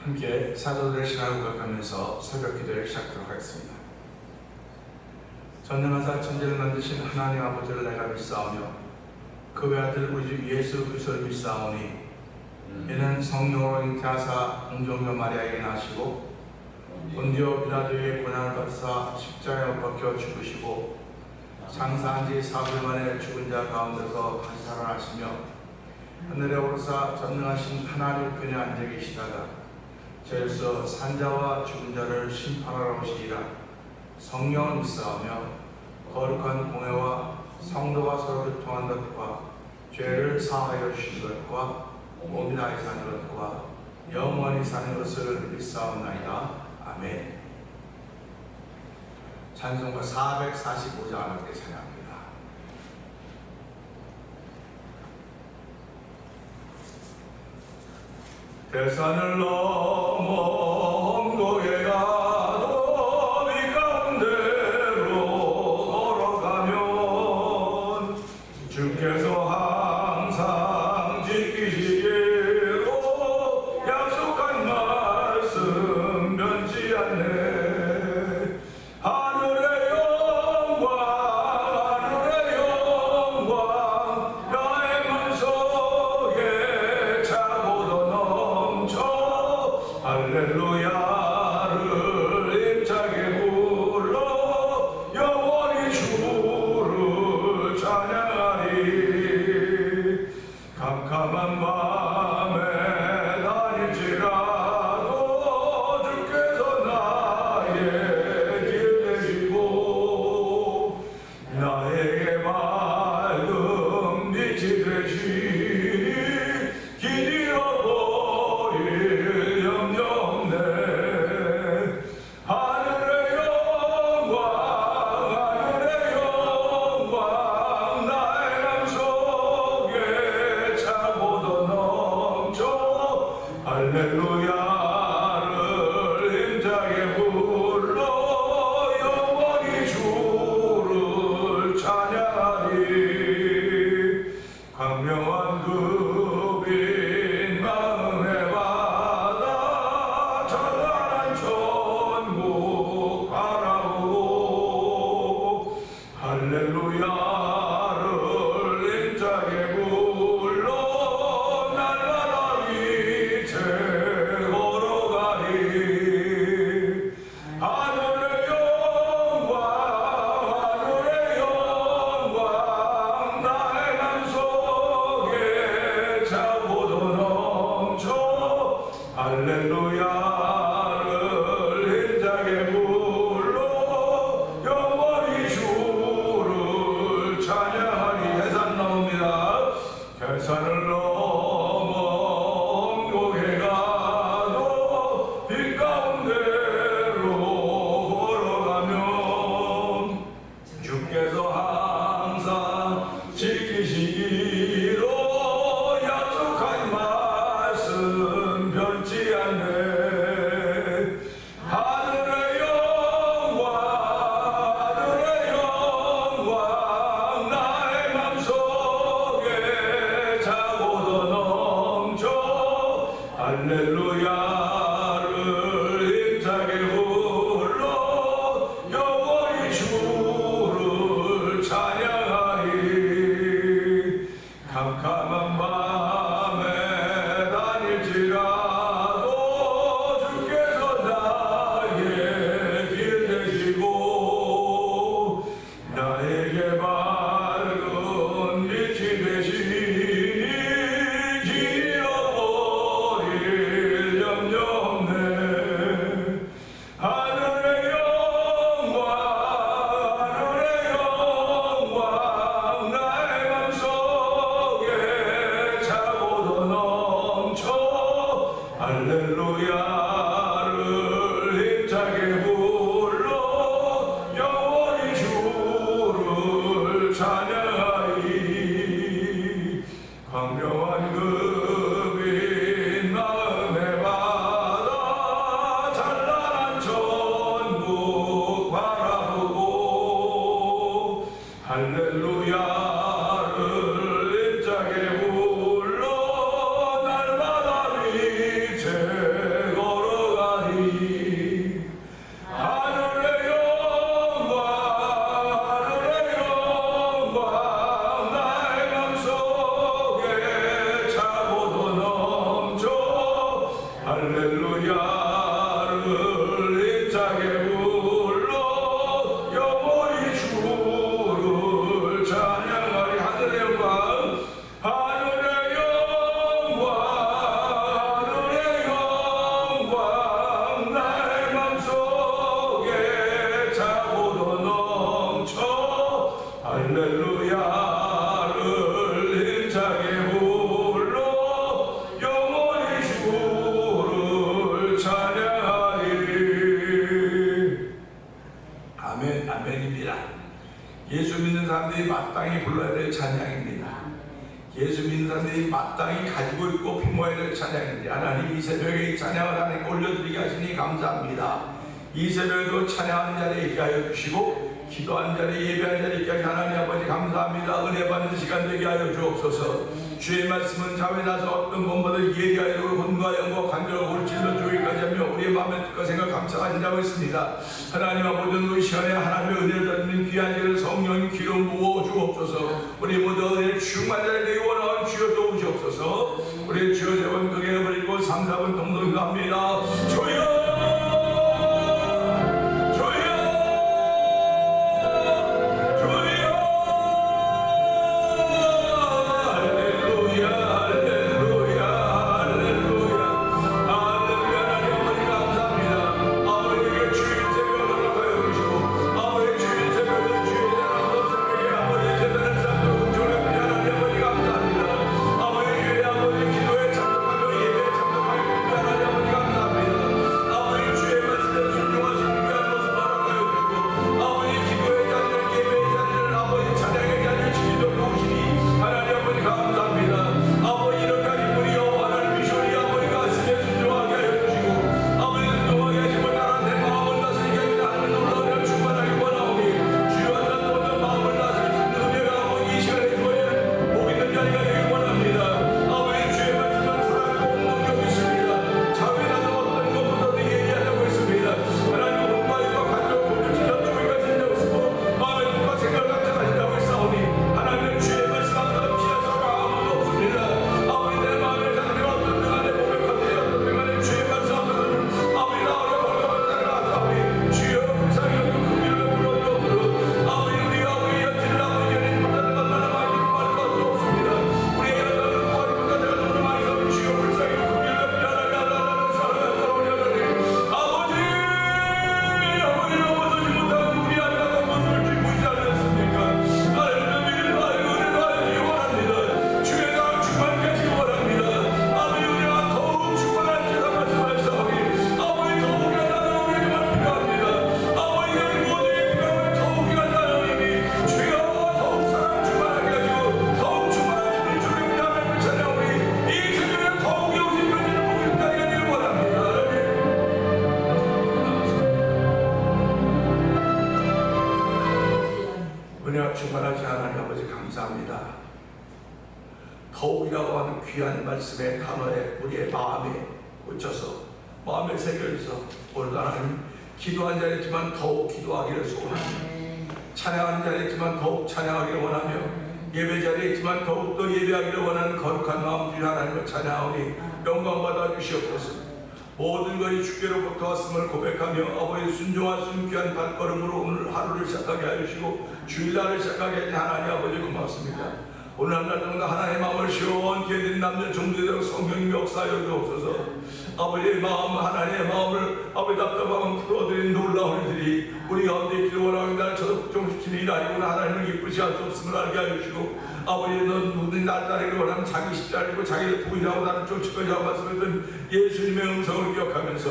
함께 사도들의 시간을 구각하면서 새벽 기도를 시작하도록 하겠습니다. 전능하사 천지를 만드신 하나님 아버지를 내가 믿사오며 그 외아들 우리 주 예수 그리스도를 믿사오니 이는 성령으로 잉태하사 공정녀 마리아에게 나시고 본디오 빌라도에게 고난을 받으사 십자가에 못 박혀 죽으시고 장사한 지 4일 만에 죽은 자 가운데서 다시 살아나시며 하늘에 오르사 전능하신 하나님 우편에 앉아 계시다가 저에서 산자와 죽은 자를 심판하러 오시리라. 성령을 믿사오며 거룩한 공회와 성도가 서로 교통한 것과 죄를 사하여 주신 것과 몸이 다시 사는 것과 영원히 사는 것을 믿사옵나이다. 아멘. 찬송가 445장 함께 찬양합니다. 대산을 넘어 언덕에 가도 이 가운데로 걸어가면 주께서 항상 지키시기로 약속한 말씀 변치 않네. 하늘의 영광 나의 맘속에 차고도 넘쳐 할렐루야를 힘차게 불러 영원히 주를 찬양하리. 캄캄한 밤에 다닐지라도 주께서 나의 길 되시고 나에게 밝은 빛이 되시니 길 잃어버릴 염려 없네. 하늘의 영광 나의 맘속에 차고도 넘쳐 할렐루야를 힘차게 불러 영원히 주를 찬양하리. 광명한 그 빛 마음의 바다 찬란한 천국 바라보고 할렐루야를 힘차게 불러 날마다 빛에 걸어가리. 하늘의 영광 나의 맘속에 차고도 넘쳐 할렐루야를 힘차게 불러 영원히 주를 찬양하리. 해산 나옵니다. 결산을 넘어 언덕에 가도 빛 가운데로 걸어가면 주께서 항상 지키시기로 약속한 말씀 변치 않네. 하늘의 영광 나의 맘속에 차고도 넘쳐 할렐루야를 힘차게 불러 영원히 주를 찬양하리. 캄캄한 밤에 다닐지라도 주께서 나의 길 되시고 나에게 밝은 빛이 되시니 길 잃어버릴 염려 없네. 하늘의 영광 나의 맘속에 차고도 넘쳐 할렐루야를 힘차게 불러 영원히 주를 찬양하리. 광명한 그 빛 마음의 바다 찬란한 천국 바라보고 할렐루야를 힘차게 불러 날마다 빛에 걸어 할렐루야를 힘차게 불러 영원히 주를 찬양하리. 하늘의 영광, 하늘의 영광, 하늘의 영광 나의 맘속에 차고도 넘쳐. 할렐루야를 힘차게 불러 영원히 주를 찬양하리. 아멘. 아멘입니다. 예수 믿는 사람들이 마땅히 불러야 될 찬양입니다. 예수 믿는 사람들이 마땅히 가지고 있고 품어야 될 찬양입니다. 하나님 이 새벽에 이 찬양을 하나님께 올려드리게 하시니 감사합니다. 이 새벽에도 찬양하는 자리에 있게 하여 주시고 기도하는 자리에 예배하는 자리에 있게 하여 하나님 아버지 감사합니다. 은혜 받는 시간 되게 하여 주옵소서. 주의 말씀은 자외 나서 어떤 것보다 예리하여 혼과 영과 관절과 골질러 조기까지 하며 우리의 마음의 뜻과 생각 감찰하신다고 했습니다. 하나님 아버지 우리 시간에 하나님의 은혜를 받는 귀한 일을 성령 기름 부어 주옵소서. 우리 모두 은혜를 충만하게 되기 원하는 주여 도우시옵소서. 우리 주여 세번 크게 버리고 3, 4분 동동합니다. 주여 충만하신 하나님 아버지 감사합니다. 더욱이라고 하는 귀한 말씀의 단어에 우리의 마음에 꽂혀서 마음에 새겨져서 오늘 하나님 기도한 자였지만 더욱 기도하기를 소원합니다. 찬양하는 자였지만 더욱 찬양하기를 원하며 예배 자리에 있지만 더욱더 예배하기를 원하는 거룩한 마음 주여 하나님을 찬양하오니 영광 받아 주시옵소서. 모든 것이 주께로부터 왔음을 고백하며 아버지의 순종한 순귀한 발걸음으로 오늘 하루를 시작하게 하시고 주일날을 시작하게 하신 하나님 아버지 고맙습니다. 오늘 한 날 동안 하나님의 마음을 시원케 해드린 남녀 정도되고 성령님 역사하여 주옵소서. 아버지의 마음, 하나님의 마음을 아버지 답답함을 풀어드린 놀라운 일들이 우리 가운데 있기를 원하는 날 저속정시키는 일 아니구나. 하나님을 기쁘시 할 수 없음을 알게 하여 주시고 아버지 넌 누구든지 날 따르기를 원하면 자기 십자가를 지고 자기를 부인하고 나를 쫓을 것이라고 말씀했던 예수님의 음성을 기억하면서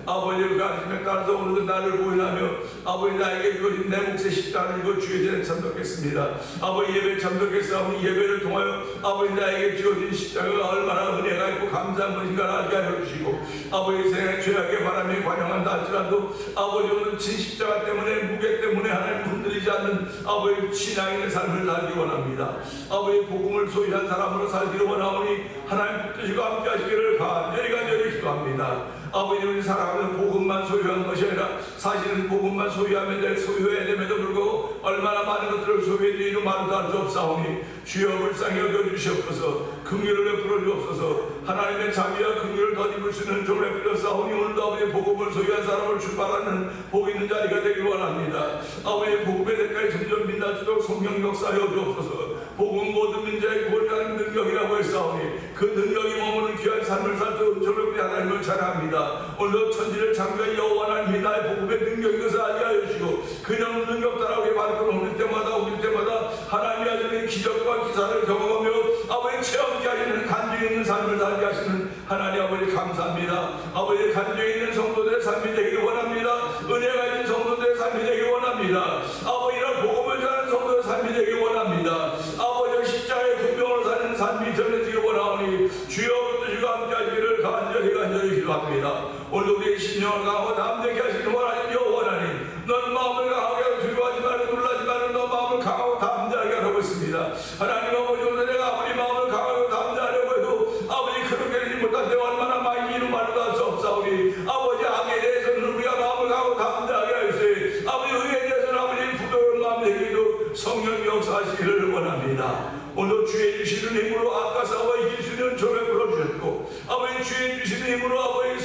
아버지의 가르침에 따라서 오늘도 나를 부인하며 아버지 나에게 주어진 내 몫의 십자가를 지고 주의 전에 참석했습니다. 아버지 예배를 참석했사오니 예배를 통하여 아버지 나에게 주어진 십자가가 얼마나 은혜가 있고 감사한 것인가 알게 하여 주시고 아버지 생애 죄악의 바람이 관영한다 할지라도 아버지 오늘 진 십자가 때문에 무게 때문에 하나님 흔들리지 않는 아버지 신앙인의 삶을 살기 원합니다. 아버지 복음을 소유한 사람으로 살기를 원하오니 하나님 붙드시고 함께 하시기를 간절히 기도합니다. 아버지 우리 살아가는 복음만 소유한 것이 아니라 사실은 복음만 소유하면 될 소유해야 됨에도 불구하고 얼마나 많은 것들을 소유해드리는 말도 할 수 없사오니 주여 불쌍히 여겨주시옵소서. 긍휼을 베풀어 주옵소서. 하나님의 자비와 긍휼을 덧입을 베풀 수 있는 종을 베풀어 싸우니 오늘도 아버지 복음을 소유한 사람을 출발하는 복 있는 자리가 되길 원합니다. 아버지 복음의 대가에 점점 빛나도록 성령 역사하여 주옵소서. 복음 모든 민자의 구원하는 능력이라고 했사오니 그 능력이 머무는 귀한 삶을 살도 은총을 우리 하나님을 찬양합니다. 오늘도 천지를 창조한 여호와 하나님이 나의 복음의 능력인 것을 알게 하여 주시고 그냥 능력 따라오게 만들어 오늘 때마다 하나님이 하시는 기적과 기사를 경험하며 아버지 체험케 하시는 간증 있는 삶을 살게 하시는 하나님 아버지 감사합니다. 아버지 간증 있는 성도들의 삶이 되기를 원합니다. 은혜가 있는 성도들의 삶이 되기를 원합니다. 아버지 이런 복음을 전하는 성도의 삶이 되기를 원합니다. 아버지 십자가의 군병으로 사는 삶이 전해지길 원하오니 주여 주가 함께 하시기를 간절히 기도합니다. 오늘 우리의 신령을 강하고 담대케 하시는 하나님 여호와 하나님, 넌 마음을 강하게 하고 두려워하지 말고 놀라지 말고 너 마음을 강하고 담대하게 하라고 했습니다. 하나님 아버지 오늘 내가 아무리 마음을 강하고 담대하려고 해도 아버지 그렇게 되지 못한 내가 얼마나 많이 이루 말도 할 수 없사오니 아버지 악에 대해서는 우리가 마음을 강하고 담대하게 하시되 아버지 의에 대해서는 아버지 부드러운 마음 되기도 성령 역사하시기를 원합니다. 오늘 주의 주시는 힘으로 악과 싸워 이길 수 있는 종을 불어주셨고 아버지 주의 주시는 힘으로 아버지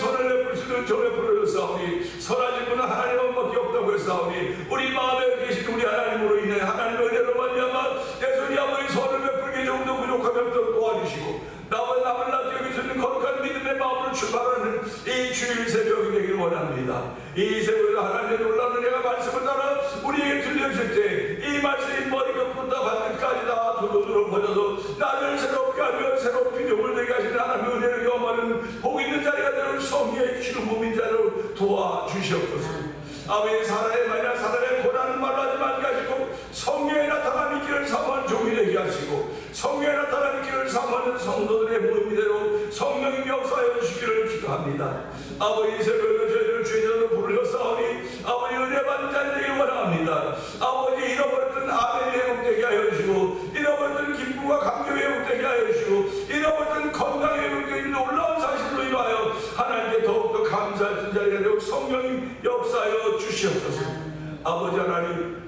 손을 내풀 수 있는 종을 불어주셨사오니 선하신 분은 하나님 한 밖에 없다고 했사오니 우리 마음에 계신 우리 하나님으로 인해 하나님의 은혜로 말미암아 대손이 아버지 손을 베풀기 조금도 부족하면 또 도와주시고 나와 남을 낳게 여길 수 있는 거룩한 믿음의 마음으로 출발하는 이 주일 새벽이 되길 원합니다. 이 새벽에 하나님의 놀라운 은혜가 말씀을 따라 우리에게 들려줄 때 이 말씀이 머리끝부터 발끝까지 다 두루두루 퍼져서 나를 새롭게 하며 새로운 피조물 되게 하시는 하나님의 은혜를 경험하는 복 있는 자리가 되는 성령의 기름 부민 자로 도와주시옵소서. 아버지 사람의 고난을 말로 하지 말게 하시고 성령의 나타나는 길을 사모하는 종이 되게 하시고 성령의 나타나는 길을 사모하는 성도들의 모임대로 성령이 역사하여 주시기를 기도합니다. 아버지 새벽에 저희를 주의 전으로 부르셨사오니 아버지 은혜 받는 자리 되길 원합니다. 아버지 잃어버렸던 아멘이 회복되게 하여 주시고 잃어버렸던 기쁨과 감격이 회복되게 하여 주시고 잃어버렸던 건강이 회복되는 놀라운 사실로 인하여 하나님께 더욱더 감사하는 자리가 되고 성령님 역사하여 주시옵소서. 아버지 하나님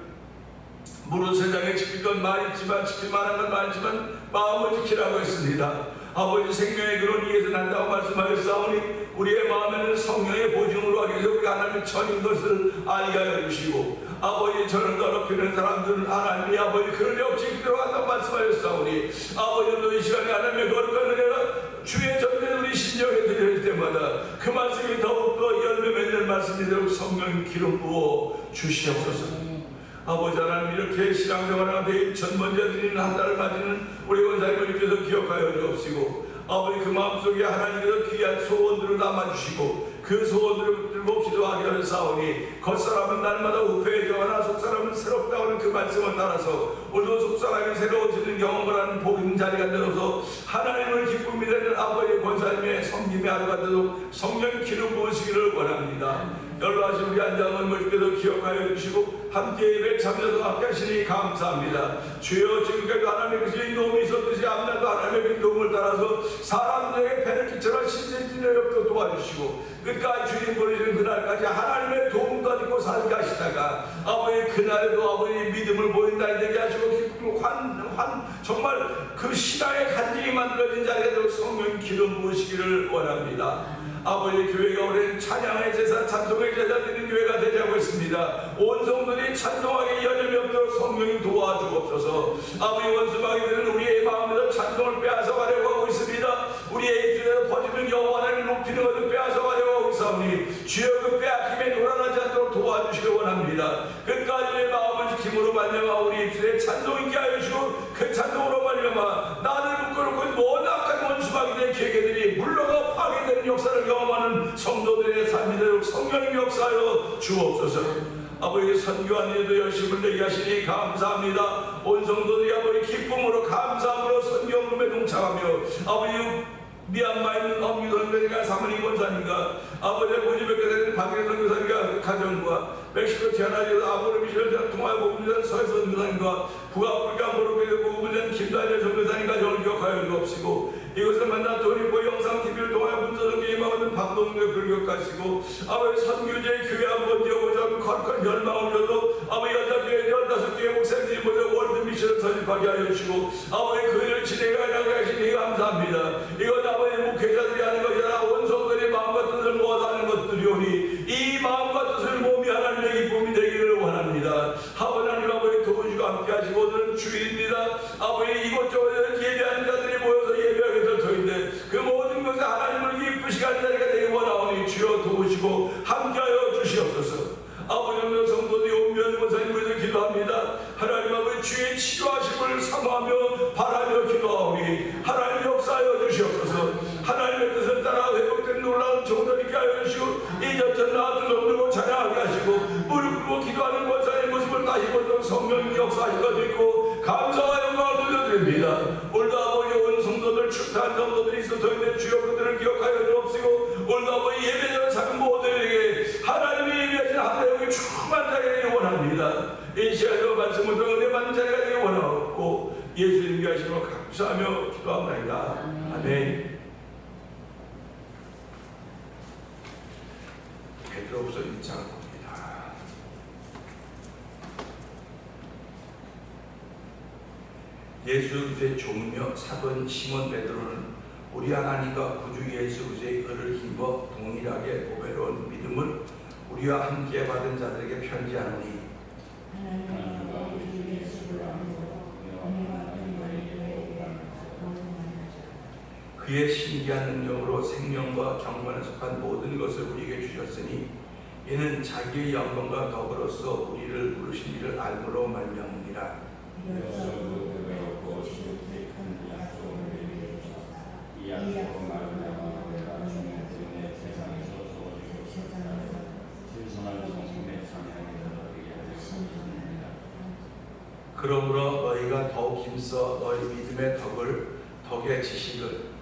물은 세상에 지킬 건 많지만 지킬 만한 건 많지만 마음을 지키라고 했습니다. 아버지 생명의 근원 위에서 난다고 말씀하셨사오니 우리의 마음에는 성령의 보증으로 하기 위해서 우리 하나님의 천인 것을 알게 하여 주시고 아버지 저를 더럽히는 사람들은 하나님이 아버지 그를 역시 들어간다고 말씀하셨사오니 아버지도 이 시간에 하나님의 거룩한 은혜가 주의 전된 우리 신령에 드릴 때마다 그 말씀이 더욱더 열매 맺는 말씀이 되도록 성령 기름 부어 주시옵소서. 아버지 하나님 이렇게 신앙생활하되 전번째 드리는 한 달을 맞이는 우리 원사님을 위해서 기억하여 주옵시고 아버지 그 마음속에 하나님께서 귀한 소원들을 담아주시고 그 소원들을 들고 기도하게 하사오니 겉사람은 날마다 우패해져가나 속사람은 새롭다 하는 그 말씀을 따라서 오늘도 속사람이 새로워지는 경험을 하는 복 있는 자리가 되어서 하나님을 기쁨이 되는 아버지 권사님의 섬김의 하루가 되도록 성령 기름 부으시기를 원합니다. 연로하신 우리 안장을 주께서 기억하여 주시고 함께 예배 참여도 함께 하시니 감사합니다. 주여 지금까지 하나님의 그 도움이 있었듯이 앞날도 하나님의 그 도움을 따라서 사람들에게 배를 끼쳐라 신진진력도 도와주시고 끝까지 주님 보내주는 그날까지 하나님의 도움 가지고 살게 하시다가 아버지 그날에도 아버지 믿음을 보인 날이 되게 하시고 기쁨 정말 그 신앙의 간증이 만들어진 자리가 되고 성령 기름 부으시기를 원합니다. 아버지 교회가 오랜 찬양의 제사 찬송의 제사 드리는 교회가 되자고 했습니다. 온 성도들이 찬송하기 여념이 없도록 성령이 도와주옵소서. 아버지 원수마귀들은 우리의 마음에서 찬송을 빼앗아가려고 하고 있습니다. 우리의 입술에서 퍼지는 여호와를 높이는 것을 빼앗아가려고 하고 있사오니 주여 그 빼앗김에 놀아나지 않도록 도와주시기 원합니다. 끝까지 내 마음을 지킴으로 말미암아 우리 입술에 찬송 있게 하여 주시고 그 찬송으로 말미암아 나를 묶어놓고 모든 악한 원수마귀들의 계계들이 물러가 파괴되는 역사를 경험하는 성도들의 삶이 되도록 성령님 역사하여 주옵소서. 아버지 선교한 일도 열심을 내게 하시니 감사합니다. 온 성도들이 아버지 기쁨으로 감사함으로 선교운동에 동참하며 아버지 미얀마에 있는 엄미선교사님과 사모님 권사님과 아버지 모집에 되는 박일선 교사님과 가정과 멕시코 티아나주에서 아보르 미셸 통화 보급전 서해선 교사님과 북아프리카 모로코에서 보급전 김다니엘 선교사님 가정을 기억하여 주옵시고 이곳을 만난 도니보 영상TV를 통하여 문서전기 임하는 박동규 불격하시고 아버지 선교제의 교회 한번 지어보자 거룩한 열망을 줘도 아버지 15개의 목사님들이 모두 월드 미션을 설립하게 하여 주시고 아버지 그 일을 진행하게 하시니 감사합니다. 이것 아버지 목회자들이 우리에게 치료하심을 사모하며 바라며 기도하오니 하나님 역사하여 주시옵소서. 하나님의 뜻을 따라 회복된 놀라운 정도 있게 하여 주시고 이전전 나두 손 들고 찬양하게 하시고 무릎 꿇고 기도하는 권사의 모습을 다시 보도록 성령님 역사하신 것 믿고 감사와 영광을 돌려드립니다. 오늘도 아버지 온 성도들 축타한 성도들이 있어서 있는 주여 그들을 기억하여 주옵시고 오늘도 아버지 예배자를 작은 모두에게 하나님이 예비하신 하나님의 충만하게 되기를 원합니다. 이 시간에도 말씀을 들어 은혜 받는 자리가 되기를 원하옵고 예수님 위하심으로 감사하며 기도합니다. 아멘. 베드로후서 1장을 봅니다. 예수 그리스도의 종이며 사도인 시몬 베드로는 우리 하나님과 구주 예수 그리스도의 의를 힘입어 동일하게 보배로운 믿음을 우리와 함께 받은 자들에게 편지하노니 그의 신기한 능력으로 생명과 경건에 속한 모든 것을 우리에게 주셨으니 이는 자기의 영광과 더불어서 우리를 부르신 이를 알므로 말미암으니라. 그러므로 너희가 더욱 힘써 너희 믿음의 덕의 지식을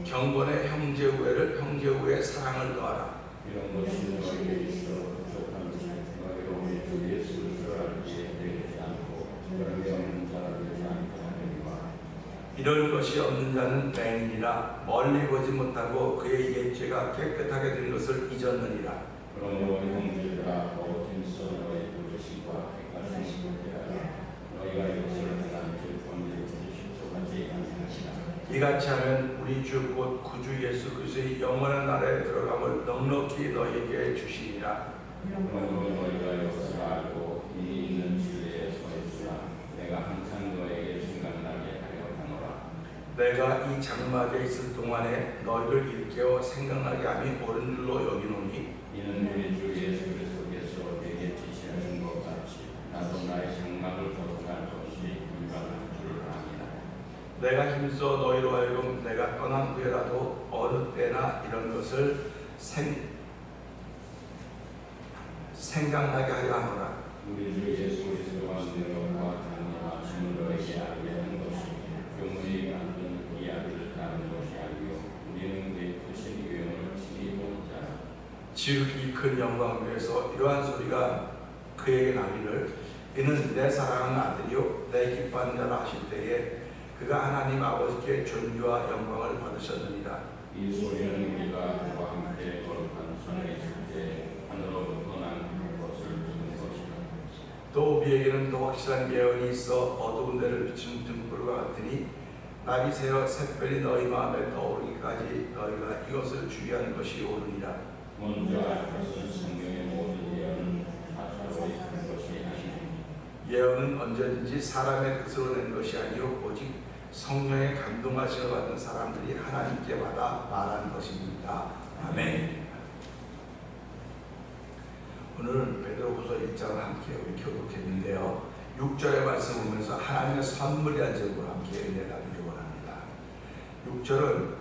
경건의 형제 우애를 형제 우애의 사랑을 더하라. 이런 것이 너희에게 있어 부족한 너희가 우리 주 예수를 알지 되지 않고 그런 없는 자라 되지 않게 하느니라. 이런 것이 없는 자는 맹인이라 멀리 보지 못하고 그의 옛죄가 깨끗하게 된 것을 잊었느니라. 그러므로 형제들아 더욱 힘써 너희 부르심과 택하심을 대하라. 너희가 이것을 행한 주 권리를 실족하지 아니하시라. 이같이 하면 우리 주 곧 구주 예수 그리스도의 영원한 나라에 들어감을 넉넉히 너희에게 주시리라. 그러므로 너희가 이것을 알고 이 있는 주에 서 있으라. 내가 항상 너에게 생각나게 하려 하노라. 내가 이 장막에 있을 동안에 너희를 일깨워 생각나게 함이 옳은 줄로 여기노니 이는 우리 주 예수 그리스도께서 내게 지시하신 것 같이 나도 나의 장막을 벗어날 것이 불가능한 줄을 아니라. 내가 힘써 너희로 하여금 내가 떠난 후에라도 어느 때나 이런 것을 생각나게 하려 하노라. 우리 주 예수 그리스도와 능력과 강림하심을 너에게 알게 하는 것이 교문이 만든 이야기를 따르는 것이 아니요 우리는 그의 크신 유형을 친히 본 자라. 지극히 큰 영광을 위해서 이러한 소리가 그에게 나기를 이는 내 사랑하는 아들이요 내 기뻐하는 자라 하실 때에 그가 하나님 아버지께 존귀와 영광을 받으셨느니라. 이 소리는 우리가 그와 함께 거룩한 산에 있을 때 하늘로 떠난 것을 듣는 것이라. 또 우리에게는 더 확실한 예언이 있어 어두운 데를 비추는 등불과 같으니 날이 새어 샛별이 너희 마음에 떠오르기까지 너희가 이것을 주의하는 것이 옳으니라. 먼저 알 것은 성경의 모든 예언은 사사로이 한 것이 아니니 예언은 언제든지 사람의 뜻으로 낸 것이 아니요 오직 성령의 감동하심을 받은 사람들이 하나님께 받아 말하는 것입니다. 아멘. 오늘은 베드로후서 1장을 함께 우리 교독했는데요. 6절의 말씀 보면서 하나님의 선물이라는 제목으로 함께 은혜 나누기 원합니다. 6절은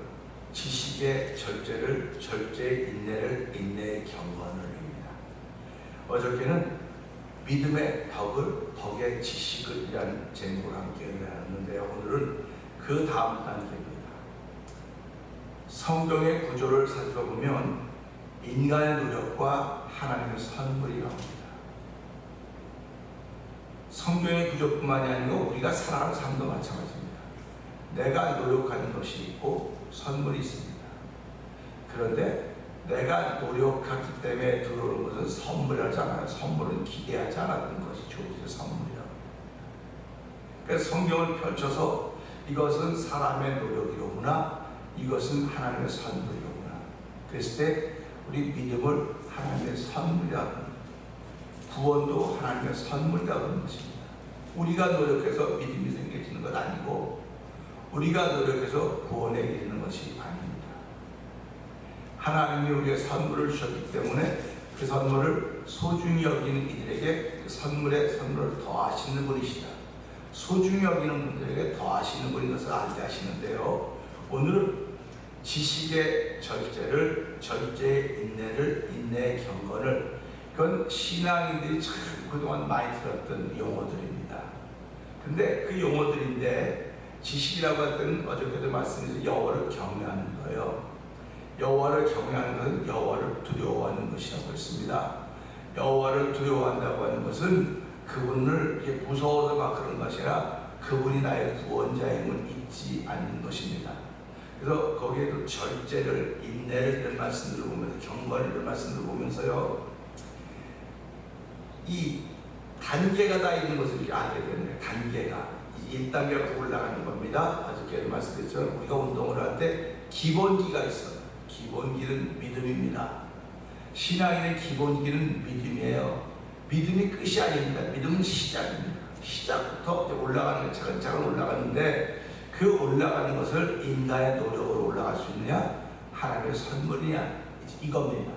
지식의 절제의 인내를 인내의 경건을입니다. 어저께는 믿음의 덕의 지식을이라는 제목으로 함께 은혜 나눴는데요. 오늘은 그 다음 단계입니다. 성경의 구조를 살펴보면 인간의 노력과 하나님의 선물이 나옵니다. 성경의 구조뿐만이 아니고 우리가 살아가는 삶도 마찬가지입니다. 내가 노력하는 것이 있고 선물이 있습니다. 그런데 내가 노력하기 때문에 들어오는 것은 선물이라지 않아요. 선물은 기대하지 않았던 것이 주어진 선물이라고. 그래서 성경을 펼쳐서 이것은 사람의 노력이로구나, 이것은 하나님의 선물이로구나. 그랬을 때 우리 믿음을 하나님의 선물이라고 합니다. 구원도 하나님의 선물이라고 하는 것입니다. 우리가 노력해서 믿음이 생겨지는 것 아니고 우리가 노력해서 구원에 이르는 것이 아닙니다. 하나님이 우리에게 선물을 주셨기 때문에 그 선물을 소중히 여기는 이들에게 그 선물에 선물을 더하시는 분이시다. 소중히 여기는 분들에게 더하시는 분인 것을 알게 하시는데요. 오늘은 지식의 절제를, 절제의 인내를, 인내의 경건을, 그건 신앙인들이 참 그동안 많이 들었던 용어들입니다. 근데 그 용어들인데 지식이라고 할 때는 어저께도 말씀드린 여호와를 경외하는 거예요. 여호와를 경외하는 것은 여호와를 두려워하는 것이라고 했습니다. 여호와를 두려워한다고 하는 것은 그분을 이렇게 무서워서 막 그런 것이 아니라 그분이 나의 구원자임을 잊지 않는 것입니다. 그래서 거기에도 절제를, 인내를 이런 말씀들을 보면서, 경건을 이런 말씀들을 보면서요, 이 단계가 다 있는 것을 이렇게 알게 되는 거예요. 단계가 1단계로 올라가는 겁니다. 어저께도 말씀드렸죠. 우리가 운동을 할 때 기본기가 있어요. 기본기는 믿음입니다. 신앙인의 기본기는 믿음이에요. 믿음이 끝이 아닙니다. 믿음은 시작입니다. 시작부터 올라가는, 차근차근 올라가는데 그 올라가는 것을 인간의 노력으로 올라갈 수 있느냐, 하나님의 선물이냐, 이겁니다.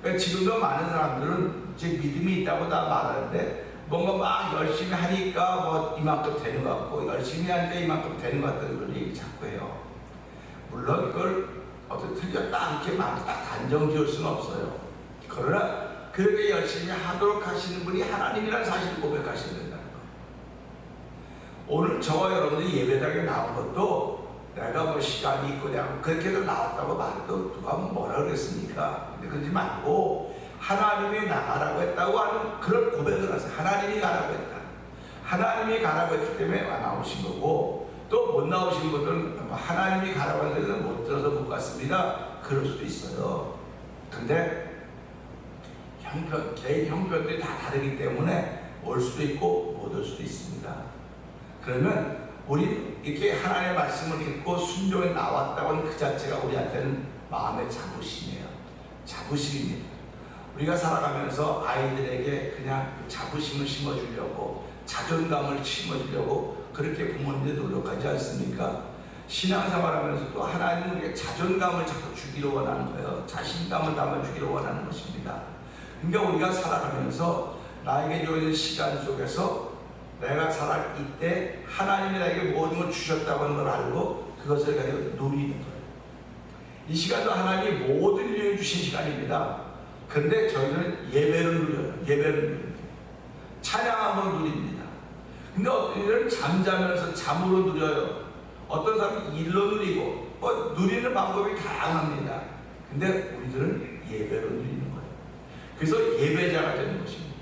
그러니까 지금도 많은 사람들은 제 믿음이 있다고 다 말하는데 뭔가 막 열심히 하니까 뭐 이만큼 되는 것 같고, 열심히 하니까 이만큼 되는 것 같다는 그런 얘기 자꾸 해요. 물론 그걸 어떻게 틀렸다 이렇게 막 딱 단정 지을 수는 없어요. 그러나 그렇게 열심히 하도록 하시는 분이 하나님이라는 사실을 고백하셔야 된다는 거예요. 오늘 저와 여러분들이 예배당에 나온 것도 내가 뭐 시간이 있고 내가 그렇게 해서 나왔다고 말해도 누가 뭐라 그랬습니까? 근데 그러지 말고 하나님이 나가라고 했다고 하는 그런 고백을 하세요. 하나님이 가라고 했다. 하나님이 가라고 했기 때문에 나오신 거고, 또 못 나오신 분들은 하나님이 가라고 하는데 못 들어서 못 갔습니다. 그럴 수도 있어요. 근데 형편, 개인 형편들이 다 다르기 때문에 올 수도 있고 못 올 수도 있습니다. 그러면 우리 이렇게 하나님의 말씀을 듣고 순종에 나왔다고 하는 그 자체가 우리한테는 마음의 자부심이에요. 자부심입니다. 우리가 살아가면서 아이들에게 그냥 자부심을 심어주려고, 자존감을 심어주려고 그렇게 부모님들이 노력하지 않습니까? 신앙생활하면서도 하나님은 우리에게 자존감을 자꾸 주기를 원하는 거예요. 자신감을 담아주기를 원하는 것입니다. 그러니까 우리가 살아가면서 나에게 주어진 시간 속에서 내가 살아갈 이때 하나님이 나에게 모든 걸 주셨다고 하는 걸 알고 그것을 가지고 누리는 거예요. 이 시간도 하나님이 모든 일을 주신 시간입니다. 그런데 저희는 예배를 누려요. 예배를 누립니다. 찬양함으로 누립니다. 근데 어떤 일은 잠자면서 잠으로 누려요. 어떤 사람은 일로 누리고, 누리는 방법이 다양합니다. 근데 우리들은 예배로 누리는 거예요. 그래서 예배자가 되는 것입니다.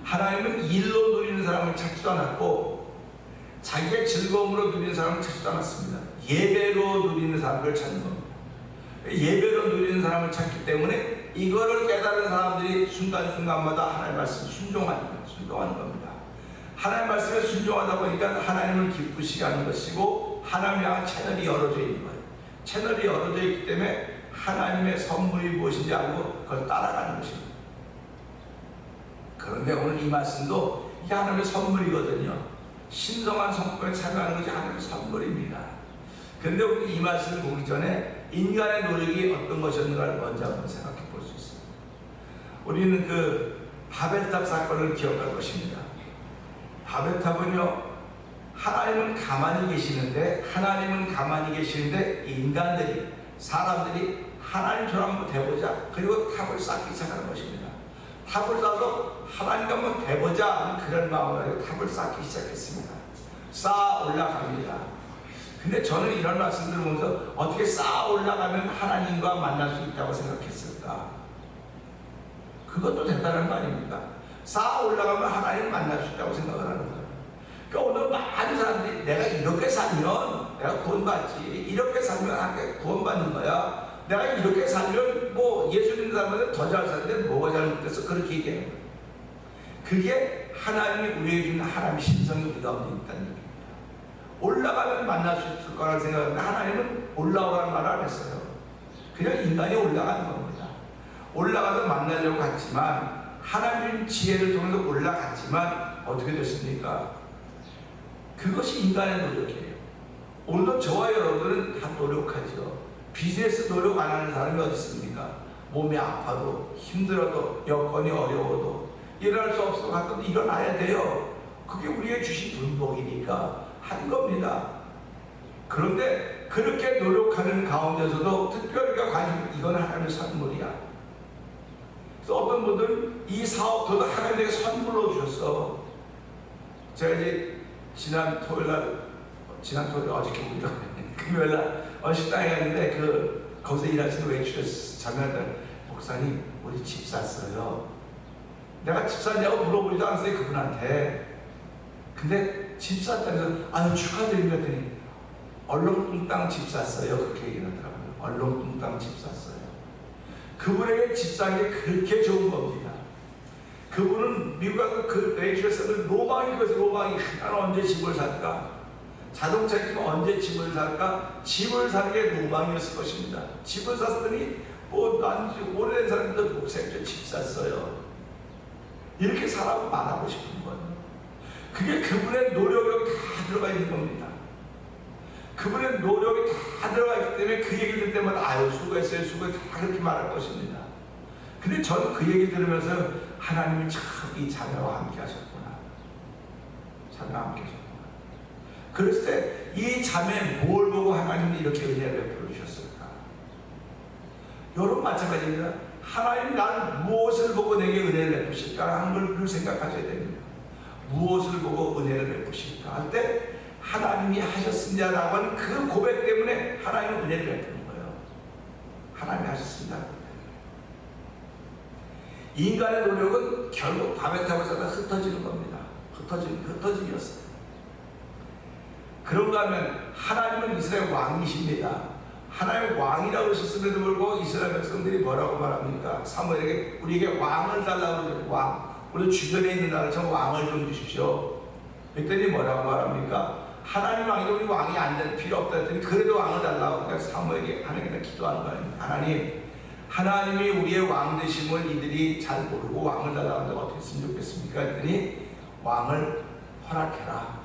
하나님은 일로 누리는 사람을 찾지도 않았고 자기의 즐거움으로 누리는 사람을 찾지도 않았습니다. 예배로 누리는 사람을 찾는 겁니다. 예배로 누리는 사람을 찾기 때문에 이거를 깨달은 사람들이 순간순간마다 하나님의 말씀 순종하는 겁니다. 하나님의 말씀에 순종하다 보니까 하나님을 기쁘시게 하는 것이고 하나님을 향한 채널이 열어져 있는 거예요. 채널이 열어져 있기 때문에 하나님의 선물이 무엇인지 알고 그걸 따라가는 것입니다. 그런데 오늘 이 말씀도 이게 하나님의 선물이거든요. 신성한 성품에 참여하는 것이 하나님의 선물입니다. 그런데 우리 이 말씀을 보기 전에 인간의 노력이 어떤 것이었는가를 먼저 한번 생각해 볼 수 있습니다. 우리는 그 바벨탑 사건을 기억할 것입니다. 바벨탑은요, 하나님은 가만히 계시는데 인간들이, 사람들이 하나님처럼 한번 돼보자. 그리고 탑을 쌓기 시작하는 것입니다. 탑을 쌓아서 하나님과 한번 돼보자 하는 그런 마음으로 탑을 쌓기 시작했습니다. 쌓아 올라갑니다. 근데 저는 이런 말씀들을 보면서 어떻게 쌓아 올라가면 하나님과 만날 수 있다고 생각했을까? 그것도 대단한 거 아닙니까? 쌓아 올라가면 하나님을 만날 수 있다고 생각을 하는 거예요. 그러니까 오늘 많은 사람들이 내가 이렇게 살면 내가 구원받지, 이렇게 살면 하나님께 구원받는 거야, 내가 이렇게 살면 뭐 예수 믿는 사람보다 더 잘 사는데 뭐가 잘못됐어, 그렇게 얘기해요. 그게 하나님이 우리에게 주는 하나님의 신성이 우리 가운데 있다는 얘기입니다. 올라가면 만날 수 있을 거라는 생각인데 하나님은 올라오라는 말을 안 했어요. 그냥 인간이 올라가는 겁니다. 올라가서 만나려고 갔지만 하나님의 지혜를 통해서 올라갔지만 어떻게 됐습니까? 그것이 인간의 노력이에요. 오늘도 저와 여러분들은 다 노력하죠. 비즈니스 노력 안 하는 사람이 어디 있습니까? 몸이 아파도 힘들어도 여건이 어려워도 일어날 수 없어 하더라도 일어나야 돼요. 그게 우리의 주신 분복이니까 한 겁니다. 그런데 그렇게 노력하는 가운데서도 특별히 가지고 이건 하나님의 선물이야. 그래서 어떤 분들은 이 사업도 하나님에게 선물로 주셨어. 제가 이제 지난 토요일 어저께 금요일날 식당에 갔는데 거기서 일하시는 외출해서 자매한테 목사님 우리 집 샀어요. 내가 집 샀냐고 물어보지도 않았어요 그분한테. 근데 집 샀다면서 아유 축하드립니다 했더니 얼렁뚱땅 집 샀어요 그렇게 얘기를 하더라고요. 얼렁뚱땅 집 샀어요. 그분에게 집 산 게 그렇게 좋은 겁니다. 그분은 미국 가서 그 외출해서는 로망이 그것이 로망이 나는 언제 집을 살까? 자동차 있으면 언제 집을 살까? 집을 사는 게 로망이었을 것입니다. 집을 샀더니 난 오래된 사람들 목사님 집 샀어요. 이렇게 사람을 말하고 싶은 거예요. 그게 그분의 노력이 다 들어가 있는 겁니다. 그분의 노력이 다 들어가 있기 때문에 그 얘기를 들을 때마다 아유 수고했어요 수고했어요 다 그렇게 말할 것입니다. 근데 저는 그 얘기 들으면서 하나님이 참 이 자매와 함께 하셨구나. 자매와 함께 하셨구나. 그랬을 때 이 자매 뭘 보고 하나님이 이렇게 은혜를 베풀어 주셨을까? 여러분 마찬가지입니다. 하나님 나는 무엇을 보고 내게 은혜를 베푸실까 하는 걸 생각하셔야 됩니다. 무엇을 보고 은혜를 베푸실까 할 때 하나님이 하셨습니다라고 하는 그 고백 때문에 하나님은 은혜를 베푸는 거예요. 하나님이 하셨습니다. 인간의 노력은 결국 밤에 타고 자다 흩어지는 겁니다. 흩어짐이었어요. 그런가 하면 하나님은 이스라엘 왕이십니다. 하나님 왕이라고 하셨음에도 불구하고 이스라엘 백성들이 뭐라고 말합니까? 사무엘에게 우리에게 왕을 달라고 그러죠. 왕. 우리 주변에 있는 나라처럼 왕을 좀 주십시오. 그랬더니 뭐라고 말합니까? 하나님 왕이도 우리 왕이 안 될 필요 없다 했더니 그래도 왕을 달라고 그러니까 사무엘에게 하나님께 기도하는 거예요. 하나님이 우리의 왕 되심을 이들이 잘 모르고 왕을 달라고 한다고 어떻게 했으면 좋겠습니까? 했더니 왕을 허락해라.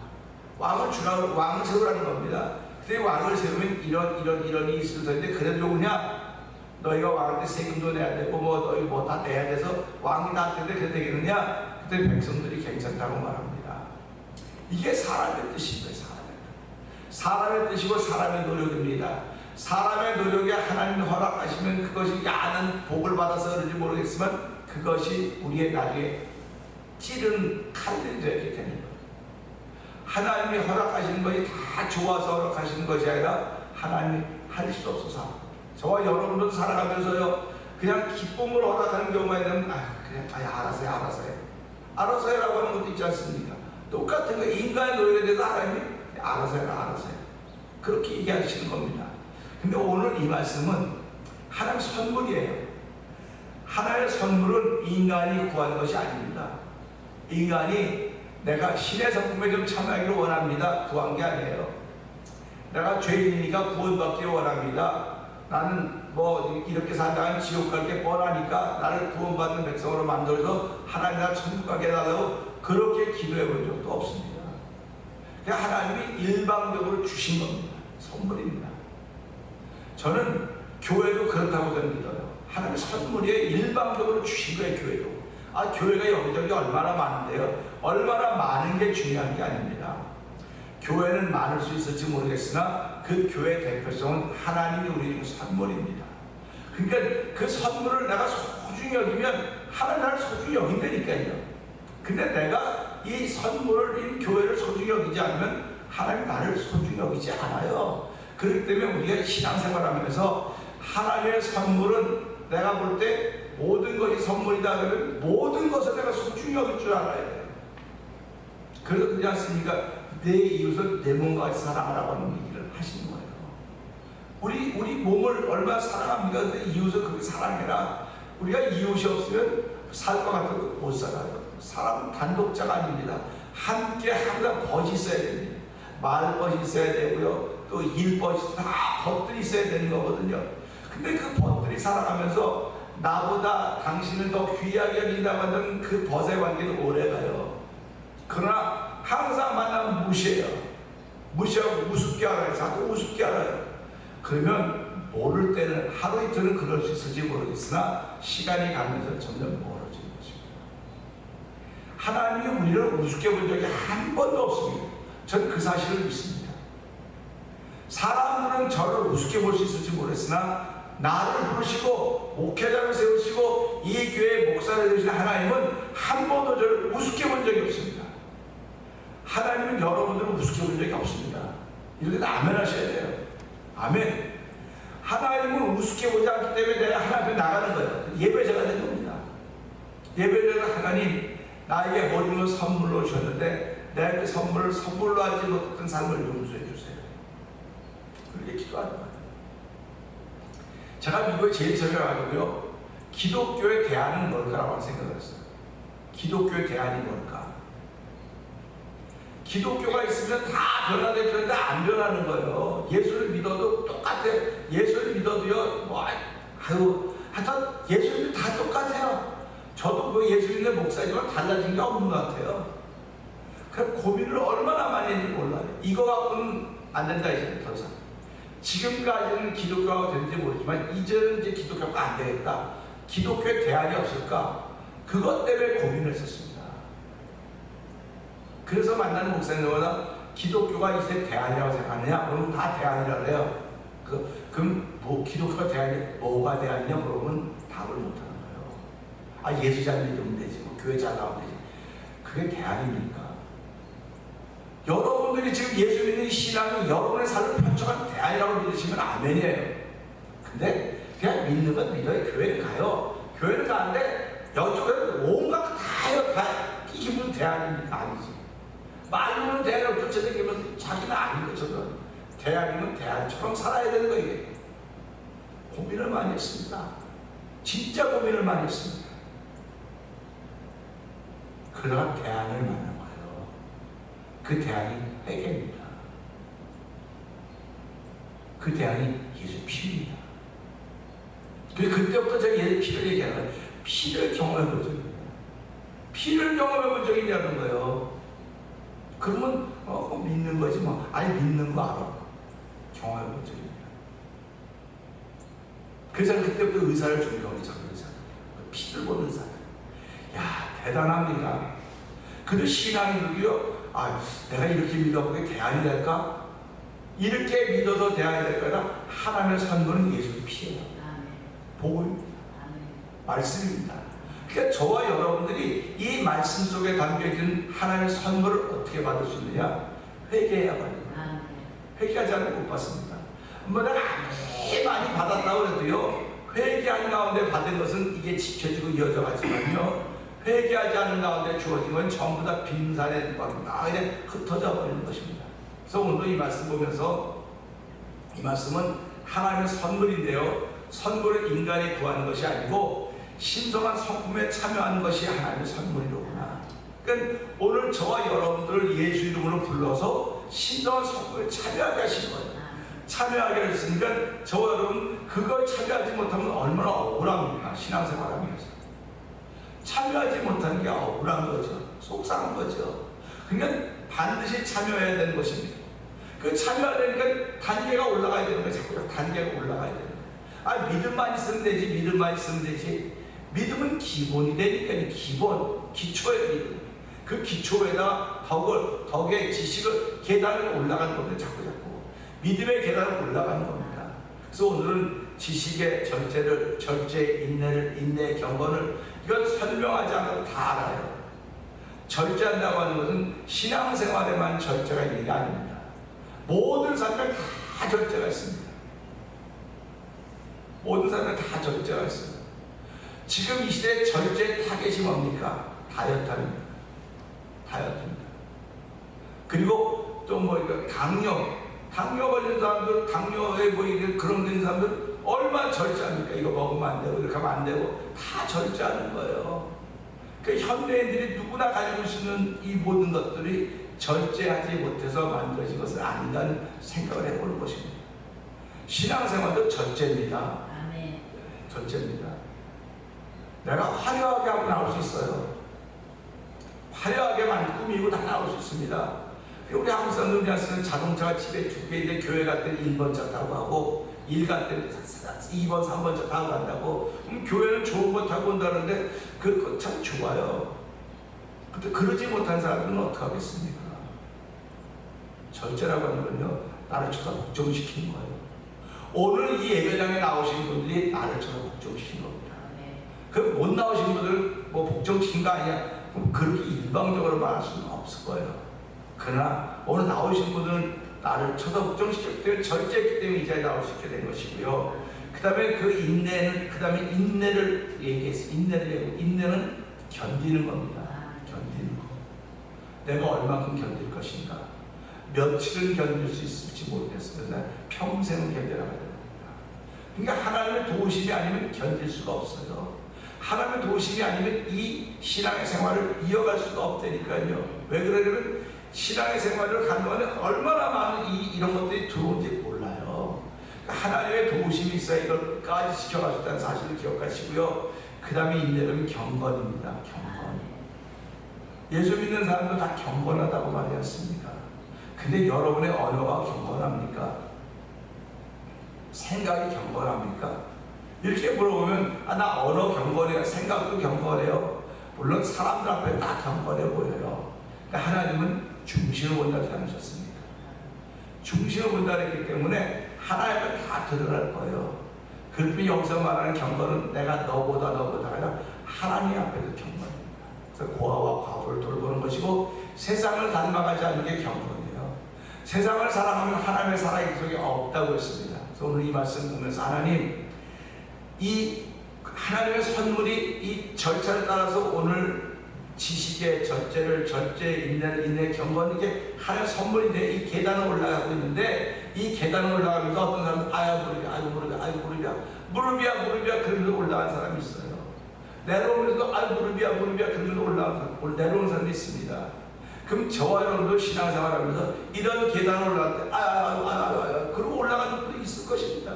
왕을 세우라는 겁니다. 그때 왕을 세우면 이런 일이 있을 텐데 그래도 좋으냐? 너희가 왕한테 세금도 내야 되고 너희 다 내야 돼서 왕이 다 텐데 그래 되겠느냐? 그때 백성들이 괜찮다고 말합니다. 이게 사람의 뜻인 거예요. 사람의 뜻이고 사람의 노력입니다. 사람의 노력에 하나님이 허락하시면 그것이 야는 복을 받아서 그런지 모르겠지만 그것이 우리의 나중에 찌른 칼들이 되게 되는 거예요. 하나님이 허락하시는 것이 다 좋아서 허락하시는 것이 아니라 하나님이 할 수 없어서 저와 여러분도 살아가면서요 그냥 기쁨을 허락하는 경우가 있으면 알아서 해라고 하는 것도 있지 않습니까? 똑같은 거 인간의 노력에 대해서 하나님이 알아서 해라 그렇게 얘기하시는 겁니다. 근데 오늘 이 말씀은 하나님의 선물이에요. 하나님의 선물은 인간이 구하는 것이 아닙니다. 인간이 내가 신의 성품에 좀 참여하기를 원합니다. 구한 게 아니에요. 내가 죄인이니까 구원받기를 원합니다. 나는 이렇게 살다가 지옥 갈 게 뻔하니까 나를 구원받는 백성으로 만들어서 하나님 나를 천국 가게 해달라고 그렇게 기도해 본 적도 없습니다. 그냥 하나님이 일방적으로 주신 겁니다. 선물입니다. 저는 교회도 그렇다고 저는 믿어요. 하나님의 선물이 일방적으로 주신 거예요. 교회도. 교회가 여기저기 얼마나 많은데요. 얼마나 많은 게 중요한 게 아닙니다. 교회는 많을 수 있을지 모르겠으나 그 교회 대표성은 하나님이 우리 준 선물입니다. 그러니까 그 선물을 내가 소중히 여기면 하나님 나를 소중히 여긴다니까요. 근데 내가 이 선물을 이 교회를 소중히 여기지 않으면 하나님 나를 소중히 여기지 않아요. 그렇기 때문에 우리가 신앙생활하면서 하나님의 선물은 내가 볼 때 모든 것이 선물이다 그러면 모든 것을 내가 소중히 여길 줄 알아야 돼요. 그래서 그렇지 않습니까? 내 이웃을 내 몸과 같이 사랑하라고 하는 얘기를 하시는 거예요. 우리 몸을 얼마나 사랑합니까? 근데 이웃을 그렇게 사랑해라. 우리가 이웃이 없으면 살 것 같아도 못 살아요. 사람은 단독자가 아닙니다. 함께 항상 벗이 있어야 됩니다. 말벗이 있어야 되고요. 또 일벗이 다 벗들이 있어야 되는 거거든요. 근데 그 벗들이 살아가면서 나보다 당신을 더 귀하게 여긴다고 하는 그 벗의 관계는 오래가요. 그러나 항상 만나면 무시해요. 무시하고 우습게 알아요. 자꾸 우습게 알아요. 그러면 모를 때는 하루 이틀은 그럴 수 있을지 모르겠으나 시간이 가면서 점점 멀어지는 것입니다. 하나님이 우리를 우습게 본 적이 한 번도 없습니다. 전 그 사실을 믿습니다. 사람들은 저를 우습게 볼 수 있을지 모르겠으나 나를 부르시고 목회자를 세우시고 이 교회의 목사를 되신 하나님은 한 번도 저를 우습게 본 적이 없습니다. 하나님은 여러분들을 우습게 본 적이 없습니다. 이럴 때 아멘 하셔야 돼요. 아멘. 하나님은 우습게 보지 않기 때문에 내가 하나님 앞에 나가는 거예요. 예배자가 된 겁니다. 예배자가 하나님 나에게 모든 걸 선물로 주셨는데 내가 그 선물을 선물로 하지 못했던 삶을 용서해 주세요. 그렇게 기도하는 거예요. 제가 미국에 제일 처음에 와가지고요, 기독교의 대안은 뭘까라고 생각을 했어요. 기독교의 대안이 뭘까? 기독교가 있으면 다 변화될 텐데 안 변하는 거예요. 예수를 믿어도 똑같아요. 예수를 믿어도요, 하여튼 예수님이 다 똑같아요. 저도 그 예수 믿는 목사지만 달라진 게 없는 것 같아요. 그럼 고민을 얼마나 많이 했는지 몰라요. 이거 갖고는 안 된다 이제 더 이상. 지금까지는 기독교가 되는지 모르지만 이제는 이제 기독교가 안 되겠다. 기독교에 대안이 없을까? 그것 때문에 고민을 했었습니다. 그래서 만나는 목사님마다 기독교가 이제 대안이라고 생각하느냐? 그러면 다 대안이라고 해요. 그럼 뭐 기독교가 대안이 뭐가 대안이냐? 그러면 답을 못하는 거예요. 아, 예수 잘 믿으면 되지, 뭐 교회 잘 나오면 되지. 그게 대안입니까? 여러분들이 지금 예수 믿는 신앙이 여러분의 삶을 펼쳐간 대안이라고 믿으시면 아멘이에요. 근데 그냥 믿는 건 믿어요. 교회를 가요. 교회를 가는데 여쪽에 온갖 다 해요. 다 이게 무슨 대안입니까? 아니지. 말로는 대안을 쫓아다니면서 자기는 아닌 것처럼 대안이면 대안처럼 살아야 되는 거예요. 고민을 많이 했습니다. 진짜 고민을 많이 했습니다. 그러다가 대안을 만난 거예요. 그 대안이 회개입니다. 그 대안이 예수 피입니다. 그때부터 제가 피를 얘기하는 거예요. 피를 경험해 본 적이 있냐? 피를 경험해 본 적이 있냐는 거예요. 그러면 믿는 거지 뭐. 아니 믿는 거 알아. 경험해 본 적이 있냐? 그래서 그때부터 의사를 존경하기 시작한 의사들. 피를 보는 의사들. 야, 대단합니다. 근데 신앙인들이요, 내가 이렇게 믿어보게 대안이 될까? 이렇게 믿어서 대안이 될까? 하나님의 선물은 예수의 피예요. 복음입니다. 말씀입니다. 그러니까 저와 여러분들이 이 말씀 속에 담겨있는 하나님의 선물을 어떻게 받을 수 있느냐? 회개해야 합니다. 회개하지 않으면 못 받습니다. 뭐 내가 아무리 많이 받았다고 해도요, 회개한 가운데 받은 것은 이게 지켜지고 이어져 가지만요, 회개하지 않은 가운데 주어진 건 전부 다 빙산에 그냥 흩어져 버리는 것입니다. 그래서 오늘 이 말씀 보면서 이 말씀은 하나님의 선물인데요, 선물을 인간이 구하는 것이 아니고 신성한 성품에 참여하는 것이 하나님의 선물이로구나. 그러니까 오늘 저와 여러분들을 예수 이름으로 불러서 신성한 성품에 참여하게 하신 거예요. 참여하게 했으니까 저와 여러분 그걸 참여하지 못하면 얼마나 억울합니까? 신앙생활하면서 참여하지 못하는 게 억울한 거죠. 속상한 거죠. 그러니까 반드시 참여해야 되는 것입니다. 그 참여하려니까 단계가 올라가야 되는 거예요. 자꾸 단계가 올라가야 되는 거예요. 믿음만 있으면 되지, 믿음만 있으면 되지. 믿음은 기본이 되니까 기본, 기초의 믿음. 그 기초에다 덕의 지식을 계단을 올라가는 겁니다. 자꾸 믿음의 계단을 올라가는 겁니다. 그래서 오늘은 지식의 절제, 인내, 경건을 이건 설명하지 않아도 다 알아요. 절제한다고 하는 것은 신앙생활에만 절제가 있는 게 아닙니다. 모든 삶에 다 절제가 있습니다. 모든 삶에 다 절제가 있어요. 지금 이 시대의 절제 타겟이 뭡니까? 다이어트입니다. 다이어트입니다. 그리고 또 당뇨 걸린 사람들, 당뇨에 그런 된 사람들 얼마나 절제합니까? 이거 먹으면 안 되고 이렇게 하면 안 되고 다 절제하는 거예요. 그 현대인들이 누구나 가지고 있는 이 모든 것들이 절제하지 못해서 만들어진 것은 아닌가는 생각을 해보는 것입니다. 신앙생활도 절제입니다. 절제입니다. 내가 화려하게 하고 나올 수 있어요. 화려하게만 꾸미고 다 나올 수 있습니다. 우리 한국 사람들 쓰는 자동차가 집에 2개 있는데 교회 갈 때는 1번 차 타고 가고 일 갈 때는 2번, 3번 차 타고 간다고. 그럼 교회는 좋은 거 타고 온다는데 그거 참 좋아요. 근데 그러지 못한 사람들은 어떻게 하겠습니까? 절제라고 하는 건요, 나를 쳐다 복종시키는 거예요. 오늘 이 예배당에 나오신 분들이 나를 쳐다 복종시키는 겁니다. 그 못 나오신 분들은 뭐 복종시킨 거 아니야? 그럼 그렇게 일방적으로 말할 수는 없을 거예요. 그러나 오늘 나오신 분들은 나를 쳐다 복종시켰기 때문에, 절제했기 때문에 이 자리에 나올 수 있게 된 것이고요. 그 다음에 그 인내는, 그 다음에 인내를 얘기했어요. 인내는 견디는 겁니다. 견디는 거. 내가 얼마큼 견딜 것인가. 며칠은 견딜 수 있을지 모르겠으나 평생은 견뎌나가야 됩니다. 그러니까 하나님의 도우심이 아니면 견딜 수가 없어요. 하나님의 도우심이 아니면 이 신앙의 생활을 이어갈 수가 없다니까요. 왜 그러냐면 신앙의 생활을 가는 동안에 얼마나 많은 이런 것들이 들어온지 몰라요. 그러니까 하나님의 도우심이 있어야 이걸까지 지켜갈 수 있다는 사실을 기억하시고요. 그 다음에 인내는 경건입니다. 경건. 예수 믿는 사람도 다 경건하다고 말하지 않습니까? 근데 여러분의 언어가 경건합니까? 생각이 경건합니까? 이렇게 물어보면 나 언어 경건해요. 생각도 경건해요. 물론 사람들 앞에 다 경건해 보여요. 그러니까 하나님은 중심을 본다지 않으셨습니까? 중심을 본다 그랬기 때문에 하나님 앞에 다 드러날 거예요. 그렇다면 여기서 말하는 경건은 내가 너보다가 아니라 하나님 앞에도 경건입니다. 그래서 고아와 과부를 돌보는 것이고 세상을 닮아가지 않는 게 경건이에요. 세상을 사랑하면 하나님의 사랑이 그 속에 없다고 했습니다. 그래서 오늘 이 말씀 보면서 하나님, 이 하나님의 선물이 이 절차를 따라서 오늘 지식의 절제, 인내, 경건, 이게 하나님의 선물인데 이 계단을 올라가고 있는데 이 계단을 올라가면서 어떤 사람은 무릎이야 그러면서 올라간 사람이 있어요. 내려오면서도 무릎이야 그러면서 내려오는 사람이 있습니다. 그럼 저와 여러분도 신앙생활하면서 이런 계단을 올라갈 때 그러고 올라가는 분이 있을 것입니다.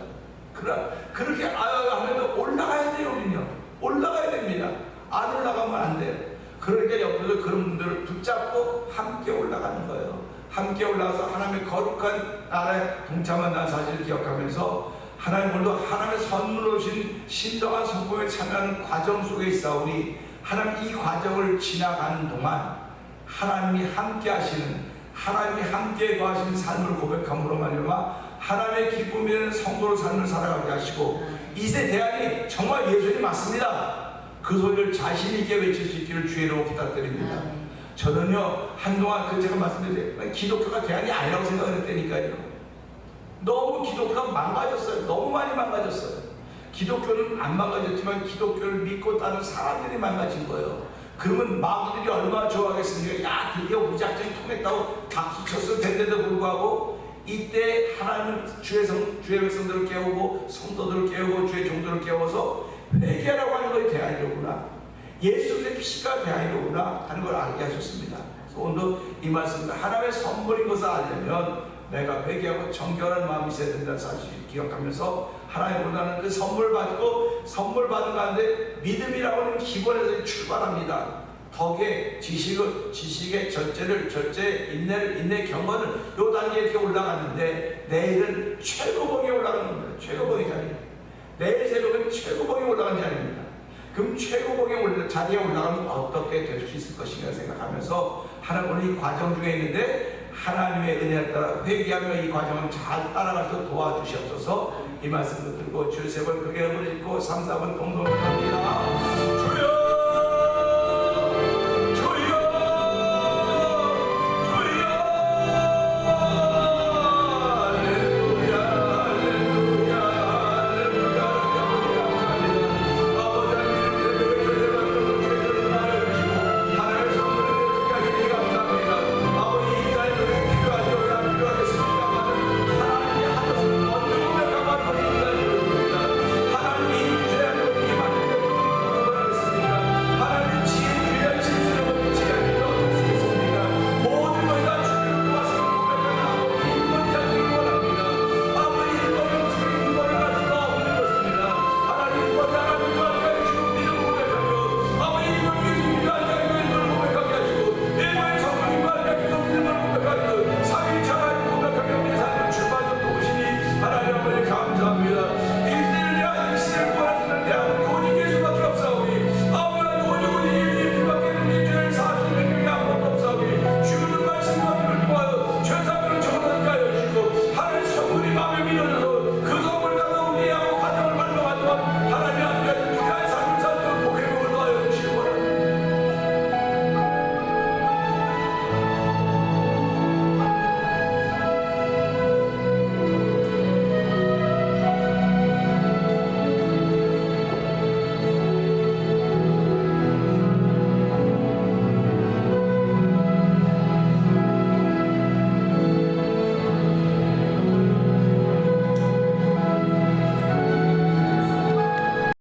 그러나 그렇게 하면 올라가야 돼요. 우리는요. 올라가야 됩니다. 안 올라가면 안 돼요. 그러니까 옆에서 그런 분들을 붙잡고 함께 올라가는 거예요. 함께 올라가서 하나님의 거룩한 나라에 동참한다는 사실을 기억하면서 하나님 오늘도 하나님의 선물로 주신 신성한 성공에 참여하는 과정 속에 있사오니 하나님 이 과정을 지나가는 동안 하나님이 함께 하시는, 하나님이 함께 거하시는 삶을 고백함으로 말미암아 하나님의 기쁨이 되는 성도로 삶을 살아가게 하시고 이세 대안이 정말 예수님 맞습니다. 그 소리를 자신 있게 외칠 수 있기를 주의 이름으로 부탁드립니다. 저는요 한동안 제가 말씀드린 기독교가 대안이 아니라고 생각을 했다니까요. 너무 기독교가 망가졌어요. 너무 많이 망가졌어요. 기독교는 안 망가졌지만 기독교를 믿고 따르는 사람들이 망가진 거예요. 그러면 마귀들이 얼마나 좋아하겠습니까? 야, 드디어 우리 작전이 통했다고 박수 쳤을 텐데도 불구하고 이때 하나님은 주의 백성들을 깨우고 성도들을 깨우고 주의 종들을 깨워서 회개하라고 하는 것이 대안이로구나, 예수의 피가 대안이로구나 하는 걸 알게 하셨습니다. 그래서 오늘도 이 말씀은 하나님의 선물인 것을 알려면 내가 회개하고 정결한 마음이 있어야 된다는 사실을 기억하면서 하나님보다는 그 선물 받고 선물 받은 가운데 믿음이라고 하는 기본에서 출발합니다. 덕에 지식의 절제, 인내, 경건을 요 단계에 이렇게 올라가는데 내일은 최고봉에 올라가는 겁니다. 최고봉의 자리. 내일 새벽은 최고봉에 올라가는 자리입니다. 그럼 최고봉의 자리에 올라가면 어떻게 될 수 있을 것인가 생각하면서 하나님 오늘 이 과정 중에 있는데 하나님의 은혜에 따라 회개하며 이 과정을 잘 따라갈 수 도와주시옵소서. 이 말씀을 듣고 주의 세 번 크게 부르짖고 3, 4번 동성을 합니다.